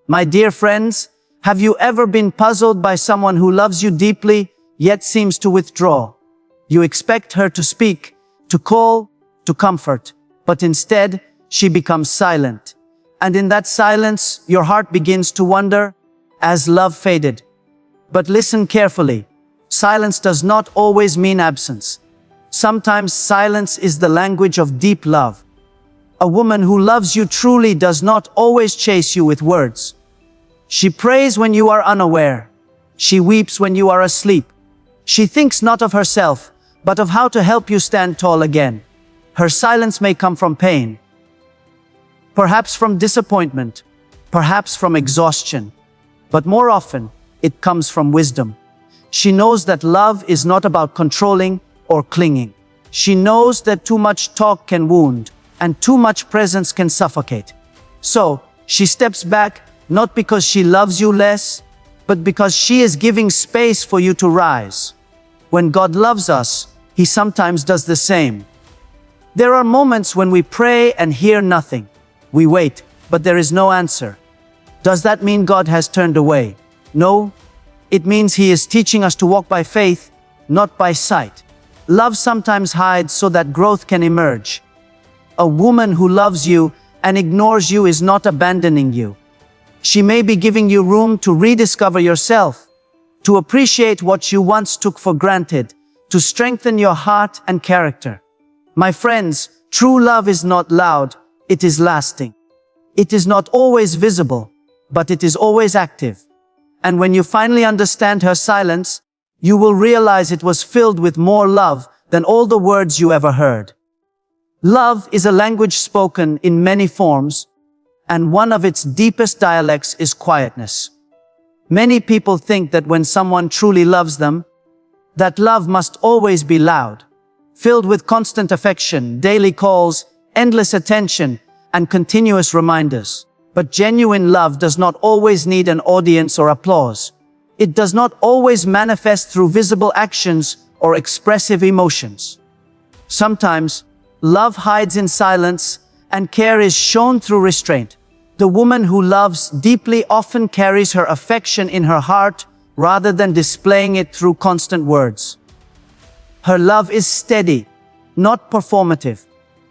My dear friends, have you ever been puzzled by someone who loves you deeply, yet seems to withdraw? You expect her to speak, to call, to comfort, but instead, she becomes silent. And in that silence, your heart begins to wonder, as love faded. But listen carefully. Silence does not always mean absence. Sometimes silence is the language of deep love. A woman who loves you truly does not always chase you with words. She prays when you are unaware. She weeps when you are asleep. She thinks not of herself, but of how to help you stand tall again. Her silence may come from pain, perhaps from disappointment, perhaps from exhaustion, but more often, it comes from wisdom. She knows that love is not about controlling or clinging. She knows that too much talk can wound, and too much presence can suffocate. So, she steps back, not because she loves you less, but because she is giving space for you to rise. When God loves us, He sometimes does the same. There are moments when we pray and hear nothing. We wait, but there is no answer. Does that mean God has turned away? No. It means He is teaching us to walk by faith, not by sight. Love sometimes hides so that growth can emerge. A woman who loves you and ignores you is not abandoning you. She may be giving you room to rediscover yourself, to appreciate what you once took for granted, to strengthen your heart and character. My friends, true love is not loud, it is lasting. It is not always visible, but it is always active. And when you finally understand her silence, you will realize it was filled with more love than all the words you ever heard. Love is a language spoken in many forms, and one of its deepest dialects is quietness. Many people think that when someone truly loves them, that love must always be loud, filled with constant affection, daily calls, endless attention, and continuous reminders. But genuine love does not always need an audience or applause. It does not always manifest through visible actions or expressive emotions. Sometimes, love hides in silence, and care is shown through restraint. The woman who loves deeply often carries her affection in her heart rather than displaying it through constant words. Her love is steady, not performative.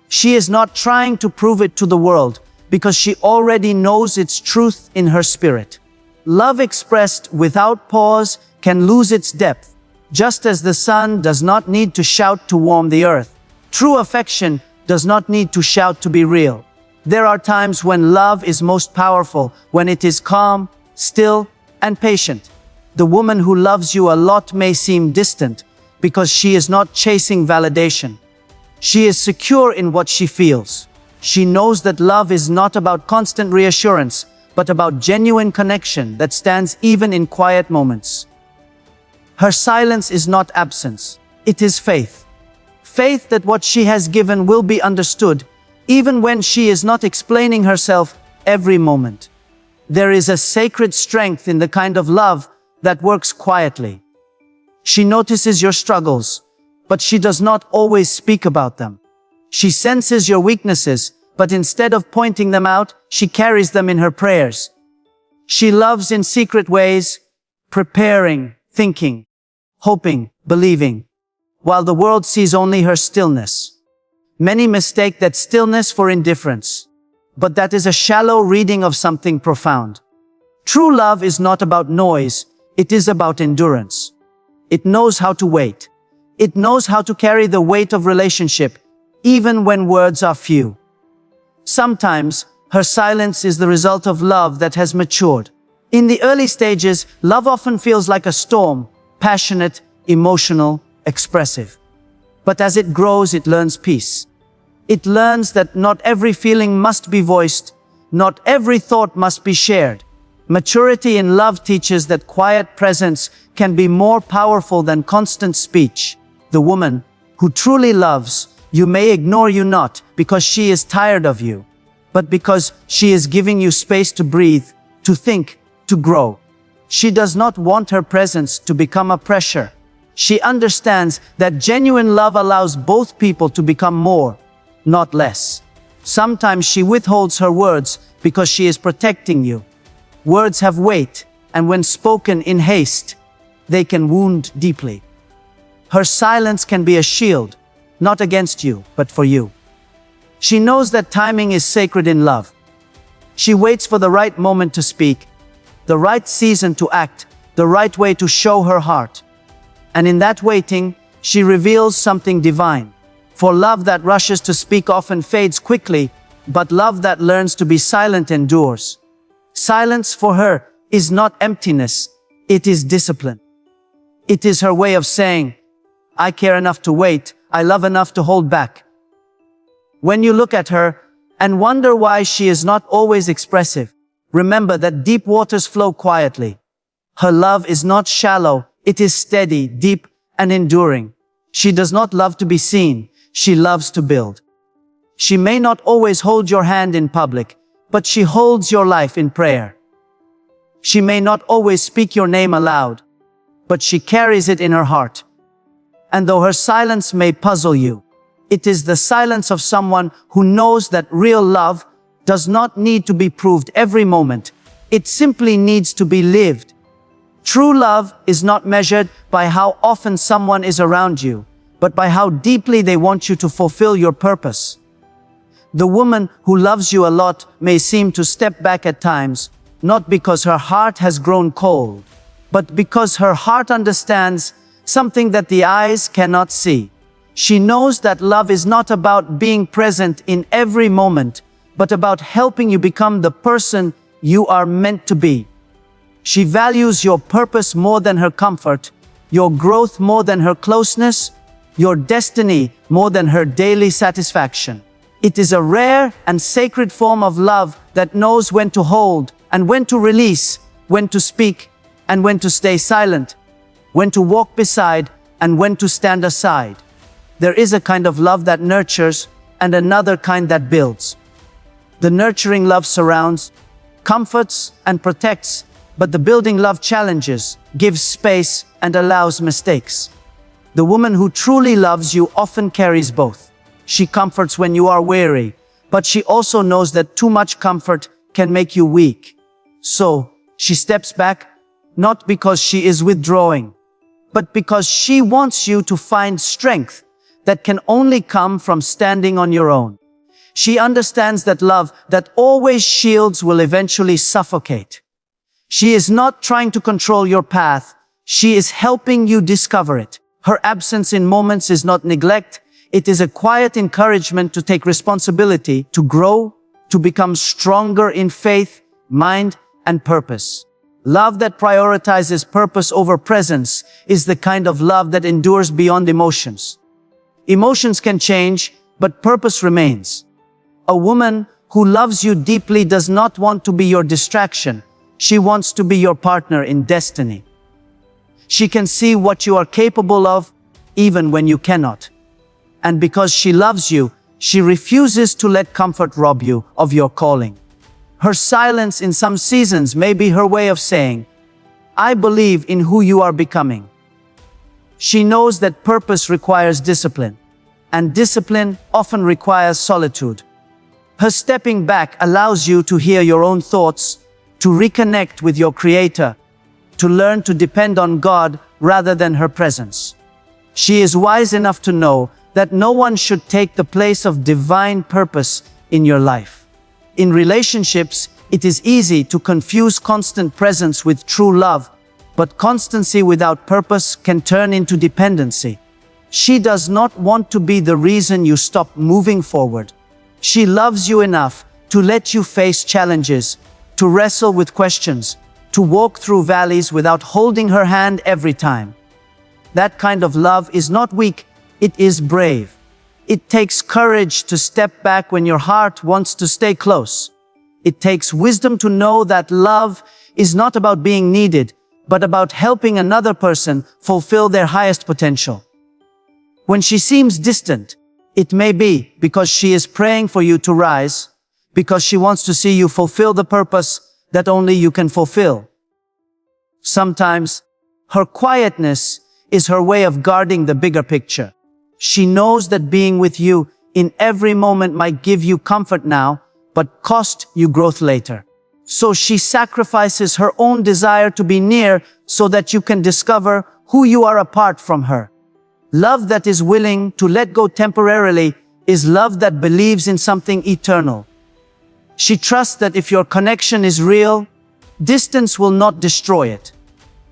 She is not trying to prove it to the world because she already knows its truth in her spirit. Love expressed without pause can lose its depth, just as the sun does not need to shout to warm the earth. True affection does not need to shout to be real. There are times when love is most powerful, when it is calm, still, and patient. The woman who loves you a lot may seem distant because she is not chasing validation. She is secure in what she feels. She knows that love is not about constant reassurance, but about genuine connection that stands even in quiet moments. Her silence is not absence, it is faith. Faith that what she has given will be understood, even when she is not explaining herself every moment. There is a sacred strength in the kind of love that works quietly. She notices your struggles, but she does not always speak about them. She senses your weaknesses, but instead of pointing them out, she carries them in her prayers. She loves in secret ways, preparing, thinking, hoping, believing, while the world sees only her stillness. Many mistake that stillness for indifference, but that is a shallow reading of something profound. True love is not about noise, it is about endurance. It knows how to wait. It knows how to carry the weight of relationship, even when words are few. Sometimes, her silence is the result of love that has matured. In the early stages, love often feels like a storm, passionate, emotional, expressive. But as it grows, it learns peace. It learns that not every feeling must be voiced, not every thought must be shared. Maturity in love teaches that quiet presence can be more powerful than constant speech. The woman who truly loves you may ignore you not because she is tired of you, but because she is giving you space to breathe, to think, to grow. She does not want her presence to become a pressure. She understands that genuine love allows both people to become more, not less. Sometimes she withholds her words because she is protecting you. Words have weight, and when spoken in haste, they can wound deeply. Her silence can be a shield, not against you, but for you. She knows that timing is sacred in love. She waits for the right moment to speak, the right season to act, the right way to show her heart. And in that waiting, she reveals something divine. For love that rushes to speak often fades quickly, but love that learns to be silent endures. Silence for her is not emptiness, it is discipline. It is her way of saying, I care enough to wait, I love enough to hold back. When you look at her and wonder why she is not always expressive, remember that deep waters flow quietly. Her love is not shallow, it is steady, deep, and enduring. She does not love to be seen, she loves to build. She may not always hold your hand in public, but she holds your life in prayer. She may not always speak your name aloud, but she carries it in her heart. And though her silence may puzzle you, it is the silence of someone who knows that real love does not need to be proved every moment. It simply needs to be lived. True love is not measured by how often someone is around you, but by how deeply they want you to fulfill your purpose. The woman who loves you a lot may seem to step back at times, not because her heart has grown cold, but because her heart understands something that the eyes cannot see. She knows that love is not about being present in every moment, but about helping you become the person you are meant to be. She values your purpose more than her comfort, your growth more than her closeness, your destiny more than her daily satisfaction. It is a rare and sacred form of love that knows when to hold and when to release, when to speak and when to stay silent, when to walk beside and when to stand aside. There is a kind of love that nurtures and another kind that builds. The nurturing love surrounds, comforts, and protects, but the building love challenges, gives space, and allows mistakes. The woman who truly loves you often carries both. She comforts when you are weary, but she also knows that too much comfort can make you weak. So, she steps back, not because she is withdrawing, but because she wants you to find strength that can only come from standing on your own. She understands that love that always shields will eventually suffocate. She is not trying to control your path, she is helping you discover it. Her absence in moments is not neglect, it is a quiet encouragement to take responsibility, to grow, to become stronger in faith, mind, and purpose. Love that prioritizes purpose over presence is the kind of love that endures beyond emotions. Emotions can change, but purpose remains. A woman who loves you deeply does not want to be your distraction. She wants to be your partner in destiny. She can see what you are capable of, even when you cannot. And because she loves you, she refuses to let comfort rob you of your calling. Her silence in some seasons may be her way of saying, I believe in who you are becoming. She knows that purpose requires discipline, and discipline often requires solitude. Her stepping back allows you to hear your own thoughts, to reconnect with your Creator, to learn to depend on God rather than her presence. She is wise enough to know that no one should take the place of divine purpose in your life. In relationships, it is easy to confuse constant presence with true love, but constancy without purpose can turn into dependency. She does not want to be the reason you stop moving forward. She loves you enough to let you face challenges, to wrestle with questions, to walk through valleys without holding her hand every time. That kind of love is not weak, it is brave. It takes courage to step back when your heart wants to stay close. It takes wisdom to know that love is not about being needed, but about helping another person fulfill their highest potential. When she seems distant, it may be because she is praying for you to rise, because she wants to see you fulfill the purpose that only you can fulfill. Sometimes, her quietness is her way of guarding the bigger picture. She knows that being with you in every moment might give you comfort now, but cost you growth later. So she sacrifices her own desire to be near so that you can discover who you are apart from her. Love that is willing to let go temporarily is love that believes in something eternal. She trusts that if your connection is real, distance will not destroy it.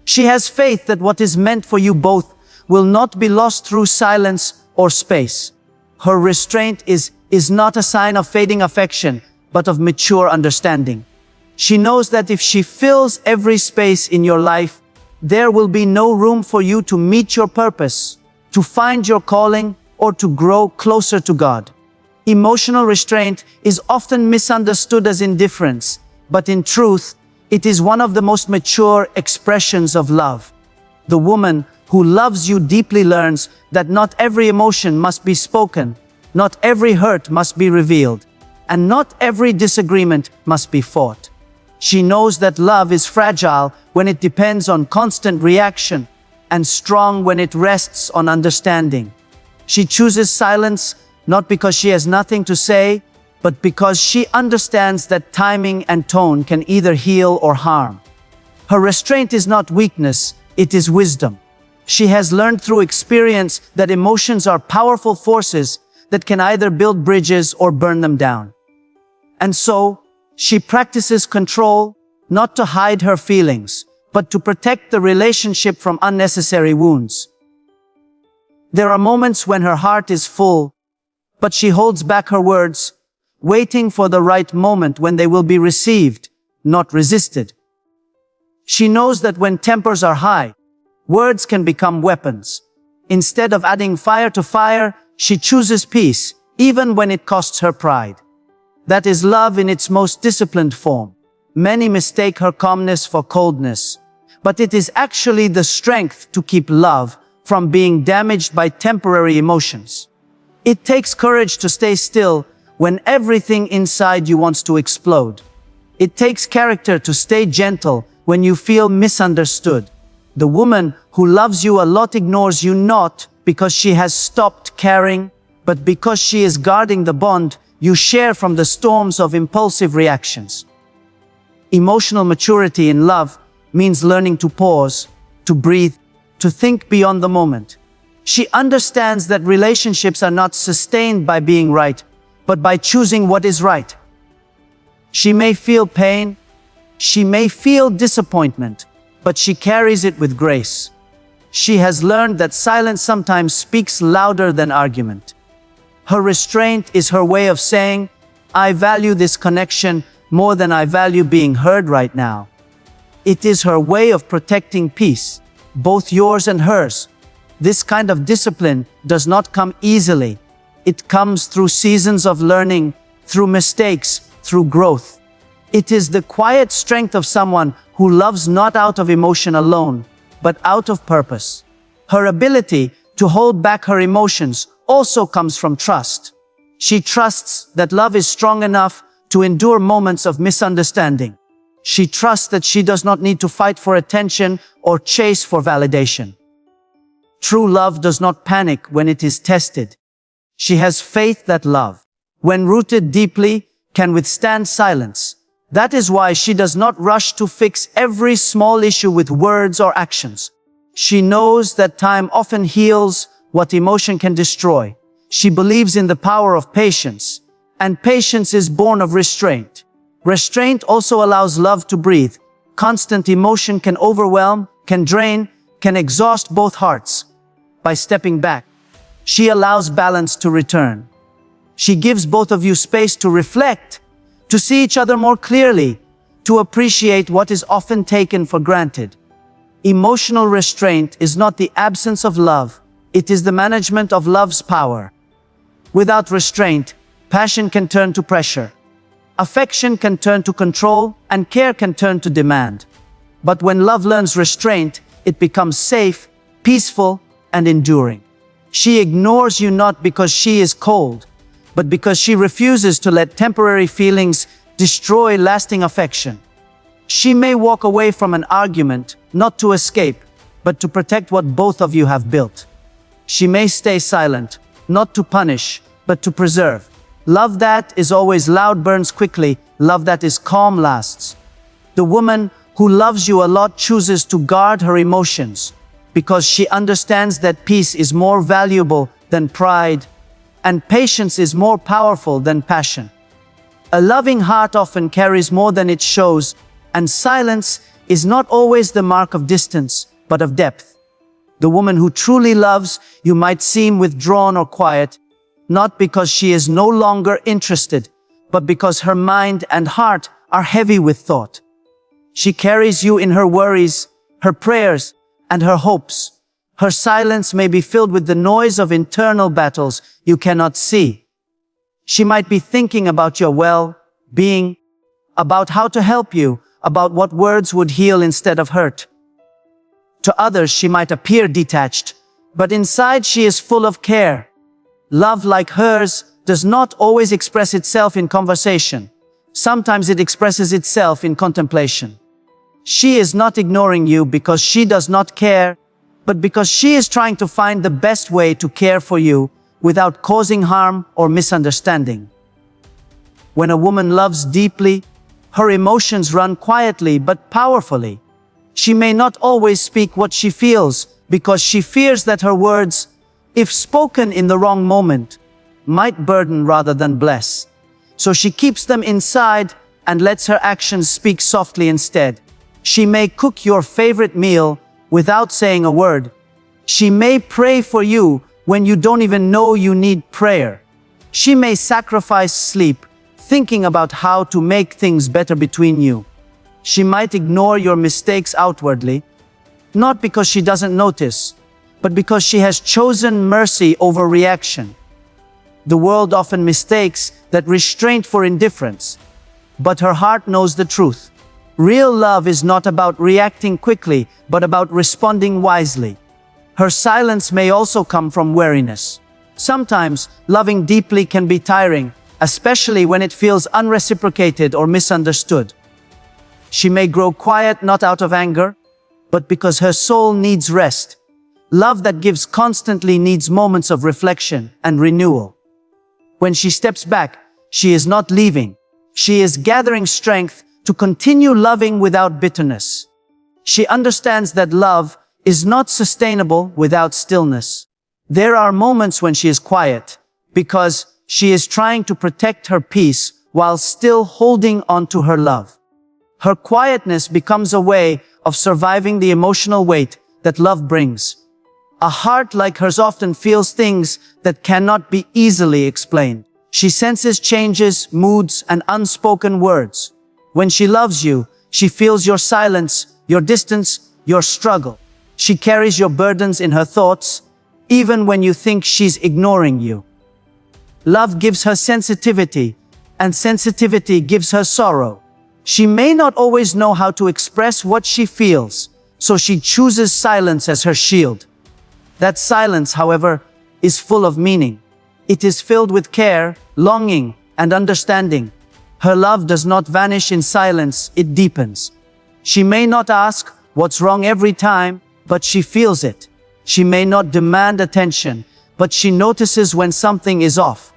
She has faith that what is meant for you both will not be lost through silence or space. Her restraint is not a sign of fading affection, but of mature understanding. She knows that if she fills every space in your life, there will be no room for you to meet your purpose, to find your calling, or to grow closer to God. Emotional restraint is often misunderstood as indifference, but in truth, it is one of the most mature expressions of love. The woman who loves you deeply learns that not every emotion must be spoken, not every hurt must be revealed, and not every disagreement must be fought. She knows that love is fragile when it depends on constant reaction, and strong when it rests on understanding. She chooses silence not because she has nothing to say, but because she understands that timing and tone can either heal or harm. Her restraint is not weakness, it is wisdom. She has learned through experience that emotions are powerful forces that can either build bridges or burn them down. And so, she practices control, not to hide her feelings, but to protect the relationship from unnecessary wounds. There are moments when her heart is full, but she holds back her words, waiting for the right moment when they will be received, not resisted. She knows that when tempers are high, words can become weapons. Instead of adding fire to fire, she chooses peace, even when it costs her pride. That is love in its most disciplined form. Many mistake her calmness for coldness, but it is actually the strength to keep love from being damaged by temporary emotions. It takes courage to stay still when everything inside you wants to explode. It takes character to stay gentle when you feel misunderstood. The woman who loves you a lot ignores you not because she has stopped caring, but because she is guarding the bond you share from the storms of impulsive reactions. Emotional maturity in love means learning to pause, to breathe, to think beyond the moment. She understands that relationships are not sustained by being right, but by choosing what is right. She may feel pain, she may feel disappointment, but she carries it with grace. She has learned that silence sometimes speaks louder than argument. Her restraint is her way of saying, I value this connection more than I value being heard right now. It is her way of protecting peace, both yours and hers. This kind of discipline does not come easily. It comes through seasons of learning, through mistakes, through growth. It is the quiet strength of someone who loves not out of emotion alone, but out of purpose. Her ability to hold back her emotions also comes from trust. She trusts that love is strong enough to endure moments of misunderstanding. She trusts that she does not need to fight for attention or chase for validation. True love does not panic when it is tested. She has faith that love, when rooted deeply, can withstand silence. That is why she does not rush to fix every small issue with words or actions. She knows that time often heals what emotion can destroy. She believes in the power of patience, and patience is born of restraint. Restraint also allows love to breathe. Constant emotion can overwhelm, can drain, can exhaust both hearts. By stepping back, she allows balance to return. She gives both of you space to reflect, to see each other more clearly, to appreciate what is often taken for granted. Emotional restraint is not the absence of love, it is the management of love's power. Without restraint, passion can turn to pressure. Affection can turn to control, and care can turn to demand. But when love learns restraint, it becomes safe, peaceful, and enduring. She ignores you not because she is cold, but because she refuses to let temporary feelings destroy lasting affection. She may walk away from an argument, not to escape, but to protect what both of you have built. She may stay silent, not to punish, but to preserve. Love that is always loud burns quickly, love that is calm lasts. The woman who loves you a lot chooses to guard her emotions because she understands that peace is more valuable than pride and patience is more powerful than passion. A loving heart often carries more than it shows, and silence is not always the mark of distance, but of depth. The woman who truly loves you might seem withdrawn or quiet, not because she is no longer interested, but because her mind and heart are heavy with thought. She carries you in her worries, her prayers, and her hopes. Her silence may be filled with the noise of internal battles you cannot see. She might be thinking about your well-being, about how to help you, about what words would heal instead of hurt. To others, she might appear detached, but inside she is full of care. Love like hers does not always express itself in conversation. Sometimes it expresses itself in contemplation. She is not ignoring you because she does not care, but because she is trying to find the best way to care for you without causing harm or misunderstanding. When a woman loves deeply, her emotions run quietly but powerfully. She may not always speak what she feels because she fears that her words, if spoken in the wrong moment, might burden rather than bless. So she keeps them inside and lets her actions speak softly instead. She may cook your favorite meal without saying a word. She may pray for you when you don't even know you need prayer. She may sacrifice sleep, thinking about how to make things better between you. She might ignore your mistakes outwardly, not because she doesn't notice, but because she has chosen mercy over reaction. The world often mistakes that restraint for indifference, but her heart knows the truth. Real love is not about reacting quickly, but about responding wisely. Her silence may also come from weariness. Sometimes, loving deeply can be tiring, especially when it feels unreciprocated or misunderstood. She may grow quiet not out of anger, but because her soul needs rest. Love that gives constantly needs moments of reflection and renewal. When she steps back, she is not leaving. She is gathering strength to continue loving without bitterness. She understands that love is not sustainable without stillness. There are moments when she is quiet because she is trying to protect her peace while still holding on to her love. Her quietness becomes a way of surviving the emotional weight that love brings. A heart like hers often feels things that cannot be easily explained. She senses changes, moods, and unspoken words. When she loves you, she feels your silence, your distance, your struggle. She carries your burdens in her thoughts, even when you think she's ignoring you. Love gives her sensitivity, and sensitivity gives her sorrow. She may not always know how to express what she feels, so she chooses silence as her shield. That silence, however, is full of meaning. It is filled with care, longing, and understanding. Her love does not vanish in silence, it deepens. She may not ask what's wrong every time, but she feels it. She may not demand attention, but she notices when something is off.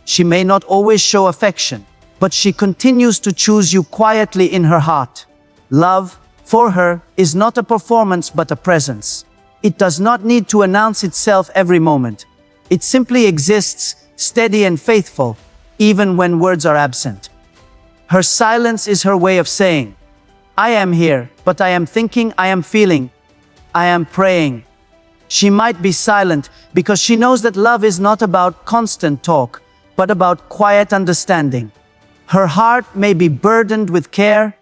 She may not always show affection, but she continues to choose you quietly in her heart. Love, for her, is not a performance but a presence. It does not need to announce itself every moment. It simply exists, steady and faithful, even when words are absent. Her silence is her way of saying, I am here, but I am thinking, I am feeling, I am praying. She might be silent because she knows that love is not about constant talk, but about quiet understanding. Her heart may be burdened with care,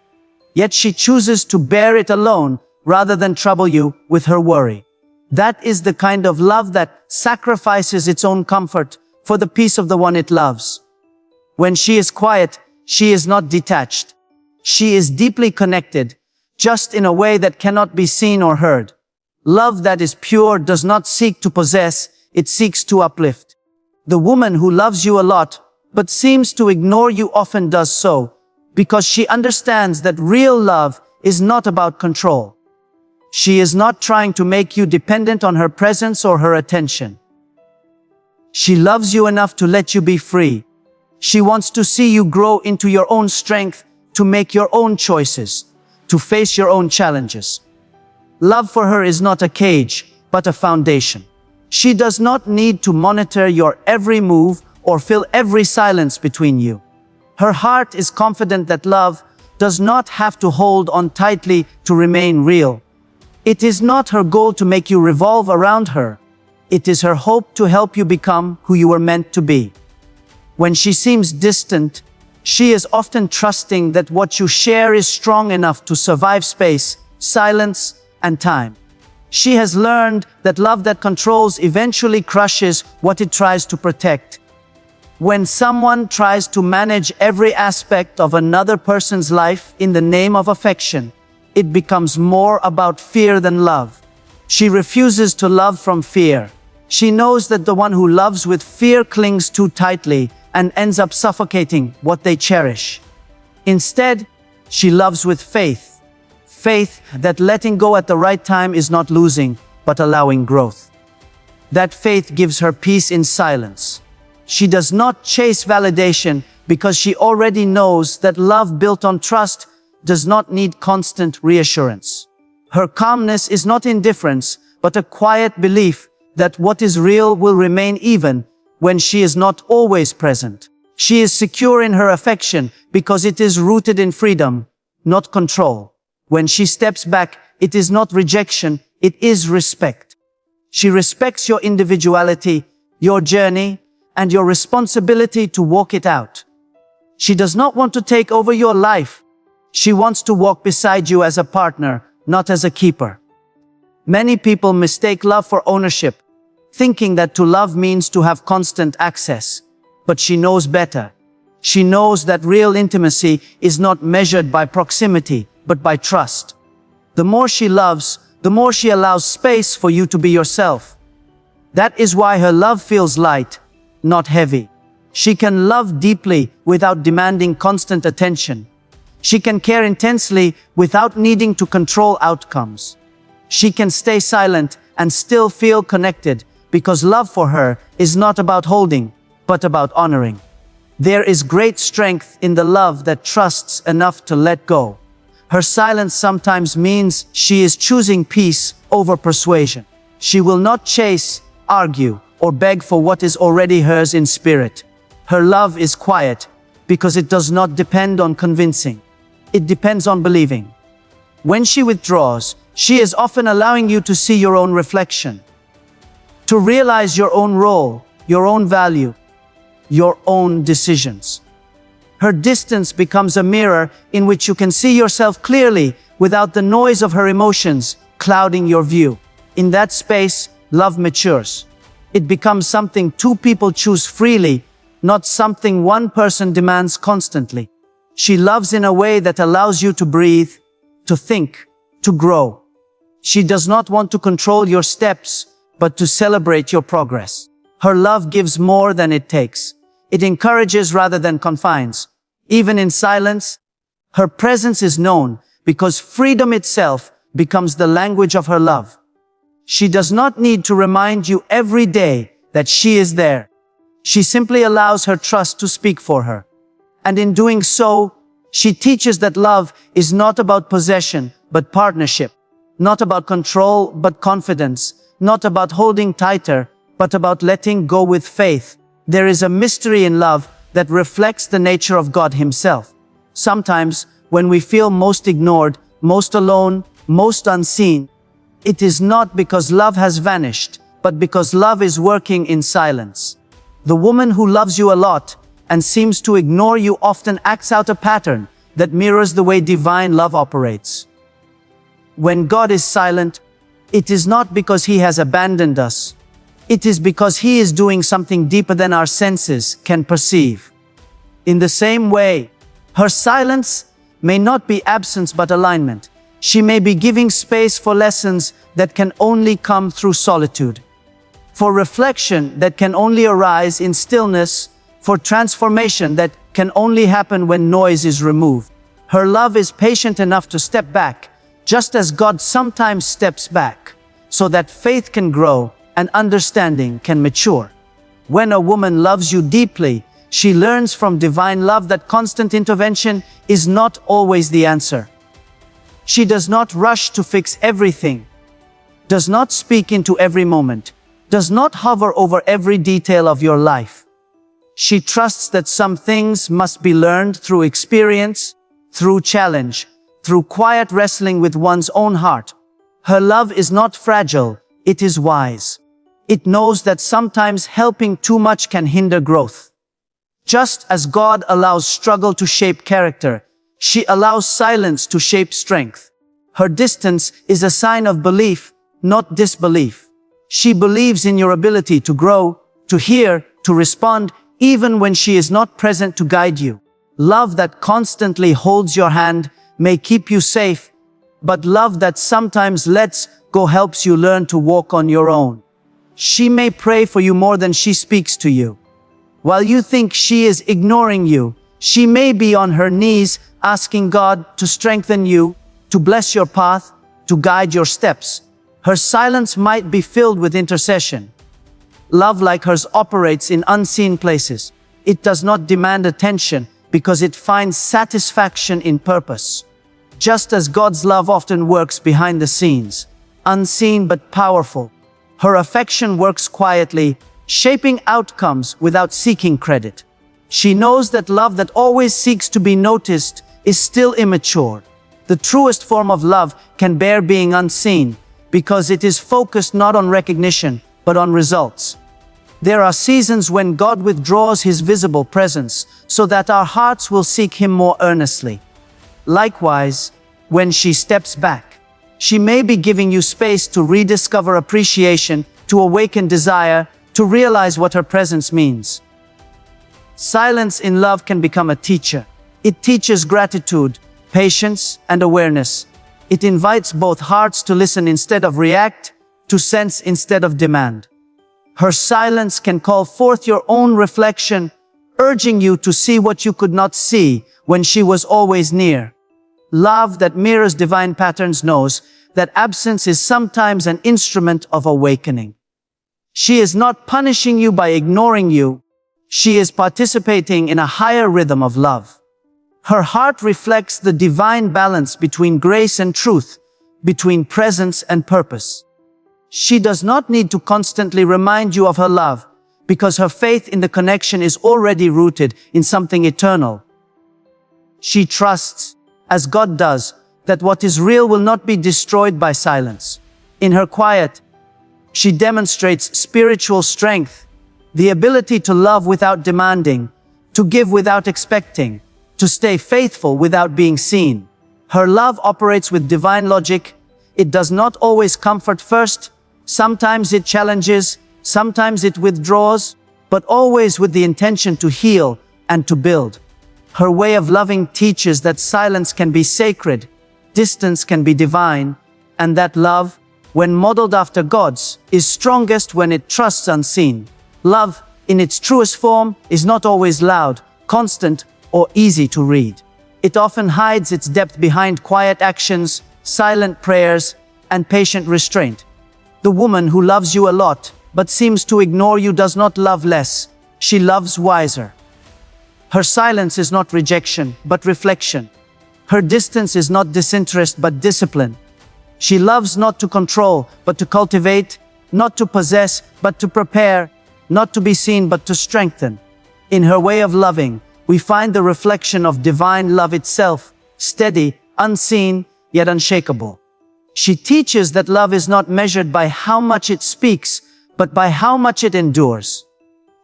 yet she chooses to bear it alone rather than trouble you with her worry. That is the kind of love that sacrifices its own comfort for the peace of the one it loves. When she is quiet, she is not detached. She is deeply connected, just in a way that cannot be seen or heard. Love that is pure does not seek to possess, it seeks to uplift. The woman who loves you a lot, but seems to ignore you often does so, because she understands that real love is not about control. She is not trying to make you dependent on her presence or her attention. She loves you enough to let you be free. She wants to see you grow into your own strength, to make your own choices, to face your own challenges. Love for her is not a cage, but a foundation. She does not need to monitor your every move or fill every silence between you. Her heart is confident that love does not have to hold on tightly to remain real. It is not her goal to make you revolve around her. It is her hope to help you become who you were meant to be. When she seems distant, she is often trusting that what you share is strong enough to survive space, silence, and time. She has learned that love that controls eventually crushes what it tries to protect. When someone tries to manage every aspect of another person's life in the name of affection, it becomes more about fear than love. She refuses to love from fear. She knows that the one who loves with fear clings too tightly and ends up suffocating what they cherish. Instead, she loves with faith. Faith that letting go at the right time is not losing, but allowing growth. That faith gives her peace in silence. She does not chase validation because she already knows that love built on trust does not need constant reassurance. Her calmness is not indifference, but a quiet belief that what is real will remain even when she is not always present. She is secure in her affection because it is rooted in freedom, not control. When she steps back, it is not rejection, it is respect. She respects your individuality, your journey, and your responsibility to walk it out. She does not want to take over your life. She wants to walk beside you as a partner, not as a keeper. Many people mistake love for ownership, thinking that to love means to have constant access. But she knows better. She knows that real intimacy is not measured by proximity, but by trust. The more she loves, the more she allows space for you to be yourself. That is why her love feels light, not heavy. She can love deeply without demanding constant attention. She can care intensely without needing to control outcomes. She can stay silent and still feel connected because love for her is not about holding, but about honoring. There is great strength in the love that trusts enough to let go. Her silence sometimes means she is choosing peace over persuasion. She will not chase, argue, or beg for what is already hers in spirit. Her love is quiet because it does not depend on convincing. It depends on believing. When she withdraws, she is often allowing you to see your own reflection, to realize your own role, your own value, your own decisions. Her distance becomes a mirror in which you can see yourself clearly without the noise of her emotions clouding your view. In that space, love matures. It becomes something two people choose freely, not something one person demands constantly. She loves in a way that allows you to breathe, to think, to grow. She does not want to control your steps, but to celebrate your progress. Her love gives more than it takes. It encourages rather than confines. Even in silence, her presence is known because freedom itself becomes the language of her love. She does not need to remind you every day that she is there. She simply allows her trust to speak for her. And in doing so, she teaches that love is not about possession, but partnership. Not about control, but confidence. Not about holding tighter, but about letting go with faith. There is a mystery in love that reflects the nature of God Himself. Sometimes, when we feel most ignored, most alone, most unseen, it is not because love has vanished, but because love is working in silence. The woman who loves you a lot and seems to ignore you often acts out a pattern that mirrors the way divine love operates. When God is silent, it is not because He has abandoned us. It is because He is doing something deeper than our senses can perceive. In the same way, her silence may not be absence but alignment. She may be giving space for lessons that can only come through solitude, for reflection that can only arise in stillness, for transformation that can only happen when noise is removed. Her love is patient enough to step back, just as God sometimes steps back, so that faith can grow and understanding can mature. When a woman loves you deeply, She learns from divine love that constant intervention is not always the answer. She does not rush to fix everything, does not speak into every moment, does not hover over every detail of your life. She trusts that some things must be learned through experience, through challenge, through quiet wrestling with one's own heart. Her love is not fragile, it is wise. It knows that sometimes helping too much can hinder growth. Just as God allows struggle to shape character, she allows silence to shape strength. Her distance is a sign of belief, not disbelief. She believes in your ability to grow, to hear, to respond, even when she is not present to guide you. Love that constantly holds your hand may keep you safe, but love that sometimes lets go helps you learn to walk on your own. She may pray for you more than she speaks to you. While you think she is ignoring you, she may be on her knees asking God to strengthen you, to bless your path, to guide your steps. Her silence might be filled with intercession. Love like hers operates in unseen places. It does not demand attention because it finds satisfaction in purpose. Just as God's love often works behind the scenes, unseen but powerful, her affection works quietly, shaping outcomes without seeking credit. She knows that love that always seeks to be noticed is still immature. The truest form of love can bear being unseen because it is focused not on recognition, but on results. There are seasons when God withdraws His visible presence so that our hearts will seek Him more earnestly. Likewise, when she steps back, she may be giving you space to rediscover appreciation, to awaken desire, to realize what her presence means. Silence in love can become a teacher. It teaches gratitude, patience, and awareness. It invites both hearts to listen instead of react, to sense instead of demand. Her silence can call forth your own reflection, urging you to see what you could not see when she was always near. Love that mirrors divine patterns knows that absence is sometimes an instrument of awakening. She is not punishing you by ignoring you. She is participating in a higher rhythm of love. Her heart reflects the divine balance between grace and truth, between presence and purpose. She does not need to constantly remind you of her love, because her faith in the connection is already rooted in something eternal. She trusts, as God does, that what is real will not be destroyed by silence. In her quiet, she demonstrates spiritual strength, the ability to love without demanding, to give without expecting, to stay faithful without being seen. Her love operates with divine logic. It does not always comfort first. Sometimes it challenges, sometimes it withdraws, but always with the intention to heal and to build. Her way of loving teaches that silence can be sacred, distance can be divine, and that love, when modeled after God's, is strongest when it trusts unseen. Love, in its truest form, is not always loud, constant, or easy to read. It often hides its depth behind quiet actions, silent prayers, and patient restraint. The woman who loves you a lot, but seems to ignore you does not love less. She loves wiser. Her silence is not rejection, but reflection. Her distance is not disinterest, but discipline. She loves not to control, but to cultivate, not to possess, but to prepare, not to be seen, but to strengthen. In her way of loving, we find the reflection of divine love itself, steady, unseen, yet unshakable. She teaches that love is not measured by how much it speaks, but by how much it endures.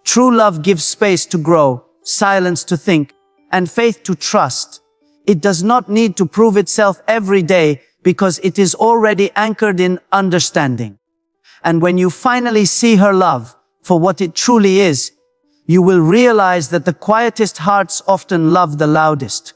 True love gives space to grow, silence to think, and faith to trust. It does not need to prove itself every day because it is already anchored in understanding. And when you finally see her love for what it truly is, you will realize that the quietest hearts often love the loudest.